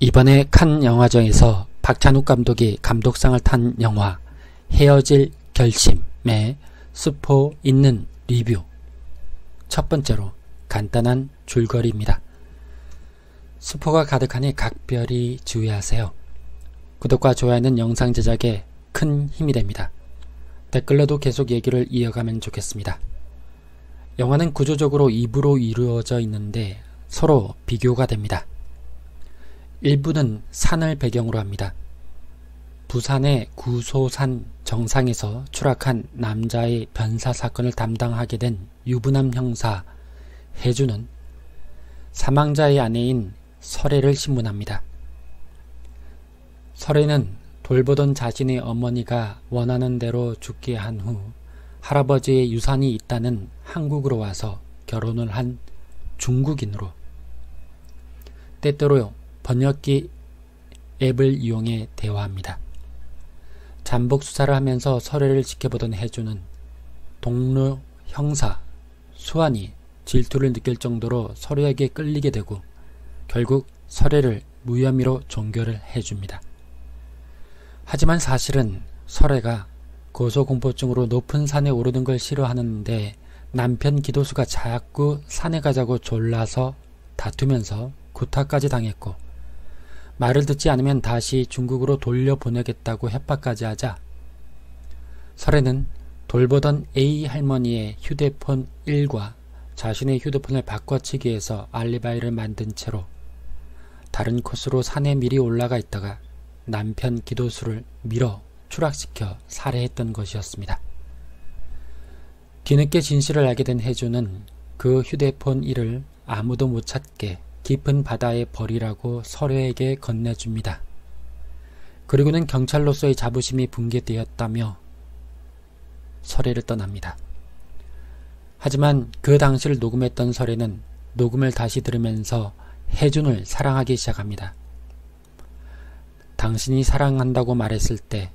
이번에 칸 영화제에서 박찬욱 감독이 감독상을 탄 영화 헤어질 결심의 스포 있는 리뷰. 첫 번째로 간단한 줄거리입니다. 스포가 가득하니 각별히 주의하세요. 구독과 좋아요는 영상 제작에 큰 힘이 됩니다. 댓글로도 계속 얘기를 이어가면 좋겠습니다. 영화는 구조적으로 2부로 이루어져 있는데 서로 비교가 됩니다. 1부는 산을 배경으로 합니다. 부산의 구소산 정상에서 추락한 남자의 변사 사건을 담당하게 된 유부남 형사 해주는 사망자의 아내인 설애를 신문합니다. 설애는 돌보던 자신의 어머니가 원하는 대로 죽게 한 후 할아버지의 유산이 있다는 한국으로 와서 결혼을 한 중국인으로, 때때로 번역기 앱을 이용해 대화합니다. 잠복 수사를 하면서 설애를 지켜보던 해주는 동료 형사 수환이 질투를 느낄 정도로 설애에게 끌리게 되고 결국 설애를 무혐의로 종결을 해줍니다. 하지만 사실은 설애가 고소공포증으로 높은 산에 오르는 걸 싫어하는데 남편 기도수가 자꾸 산에 가자고 졸라서 다투면서 구타까지 당했고, 말을 듣지 않으면 다시 중국으로 돌려보내겠다고 협박까지 하자 설애는 돌보던 A 할머니의 휴대폰 1과 자신의 휴대폰을 바꿔치기 해서 알리바이를 만든 채로 다른 코스로 산에 미리 올라가 있다가 남편 기도수를 밀어 추락시켜 살해했던 것이었습니다. 뒤늦게 진실을 알게 된 해주는 그 휴대폰 1을 아무도 못 찾게 깊은 바다에 버리라고 설애에게 건네줍니다. 그리고는 경찰로서의 자부심이 붕괴되었다며 설애를 떠납니다. 하지만 그 당시를 녹음했던 설애는 녹음을 다시 들으면서 해준을 사랑하기 시작합니다. 당신이 사랑한다고 말했을 때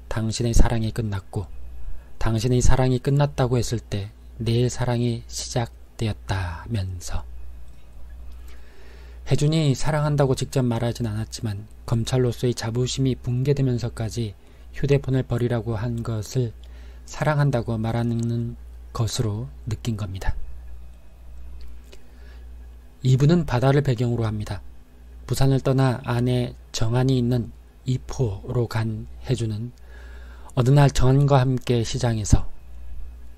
당신의 사랑이 끝났고, 당신의 사랑이 끝났다고 했을 때 내 사랑이 시작되었다면서. 해준이 사랑한다고 직접 말하진 않았지만 검찰로서의 자부심이 붕괴되면서까지 휴대폰을 버리라고 한 것을 사랑한다고 말하는 것으로 느낀 겁니다. 2부는 바다를 배경으로 합니다. 부산을 떠나 아내 정한이 있는 이포로 간 해주는 어느 날 정한과 함께 시장에서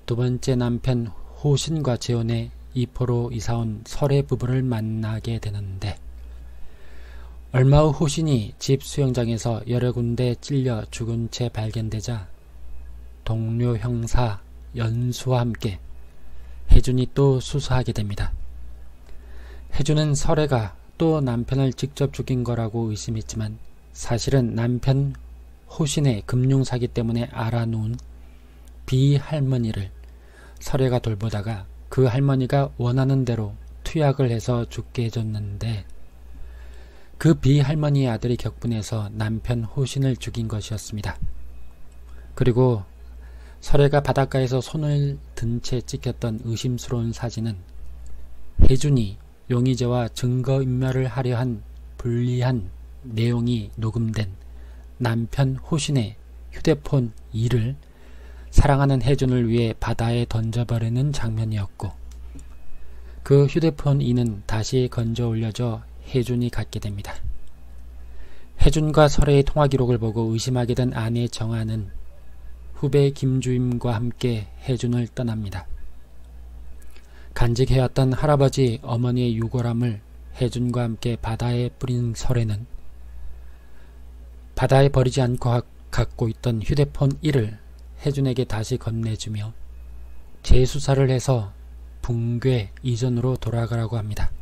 두 번째 남편 호신과 재혼해 이포로 이사온 설애 부부를 만나게 되는데, 얼마 후 호신이 집 수영장에서 여러 군데 찔려 죽은 채 발견되자 동료 형사 연수와 함께 해준이 또 수사하게 됩니다. 해준은 설애가 또 남편을 직접 죽인 거라고 의심했지만 사실은 남편 호신의 금융사기 때문에 알아놓은 B 할머니를 설애가 돌보다가 그 할머니가 원하는 대로 투약을 해서 죽게 해줬는데, 그 B 할머니의 아들이 격분해서 남편 호신을 죽인 것이었습니다. 그리고 설애가 바닷가에서 손을 든 채 찍혔던 의심스러운 사진은 해준이 용의자와 증거인멸을 하려 한 불리한 내용이 녹음된 남편 호신의 휴대폰 2를 사랑하는 해준을 위해 바다에 던져버리는 장면이었고, 그 휴대폰 2는 다시 건져 올려져 해준이 갖게 됩니다. 해준과 설애의 통화 기록을 보고 의심하게 된 아내 정한은 후배 김주임과 함께 해준을 떠납니다. 간직해왔던 할아버지 어머니의 유골함을 해준과 함께 바다에 뿌린 설애는 바다에 버리지 않고 갖고 있던 휴대폰 1을 해준에게 다시 건네주며 재수사를 해서 붕괴 이전으로 돌아가라고 합니다.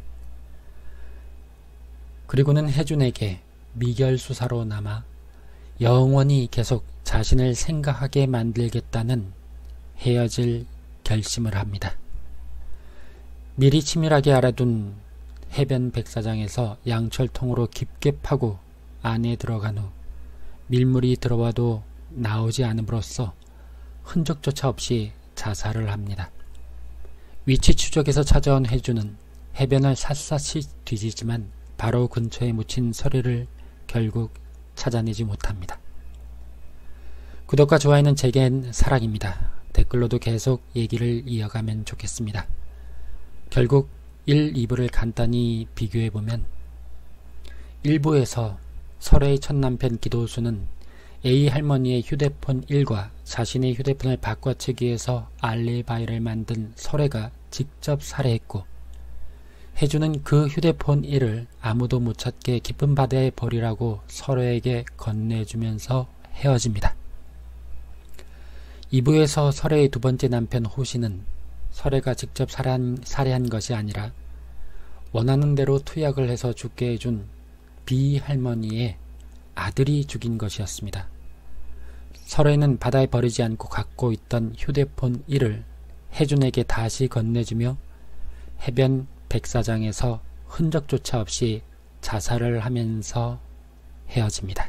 그리고는 해준에게 미결수사로 남아 영원히 계속 자신을 생각하게 만들겠다는 헤어질 결심을 합니다. 미리 치밀하게 알아둔 해변 백사장에서 양철통으로 깊게 파고 안에 들어간 후 밀물이 들어와도 나오지 않음으로써 흔적조차 없이 자살을 합니다. 위치 추적에서 찾아온 해주는 해변을 샅샅이 뒤지지만 바로 근처에 묻힌 서류를 결국 찾아내지 못합니다. 구독과 좋아요는 제겐 사랑입니다. 댓글로도 계속 얘기를 이어가면 좋겠습니다. 결국 1, 2부를 간단히 비교해보면 1부에서 설애의 첫남편 기도수는 A 할머니의 휴대폰 1과 자신의 휴대폰을 바꿔치기 위해서 알리바이를 만든 설애가 직접 살해했고, 혜주는 그 휴대폰 1을 아무도 못 찾게 깊은 바다에 버리라고 설애에게 건네주면서 헤어집니다. 2부에서 설애의 두 번째 남편 호시는 설애가 직접 살해한 것이 아니라 원하는 대로 투약을 해서 죽게 해준 B 할머니의 아들이 죽인 것이었습니다. 설애는 바다에 버리지 않고 갖고 있던 휴대폰 1을 혜준에게 다시 건네주며 해변 백사장에서 흔적조차 없이 자살을 하면서 헤어집니다.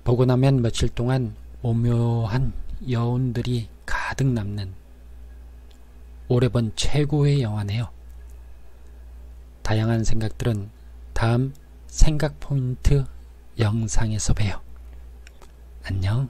보고 나면 며칠 동안 오묘한 여운들이 가득 남는 올해 본 최고의 영화네요. 다양한 생각들은 다음 생각 포인트 영상에서 봬요. 안녕.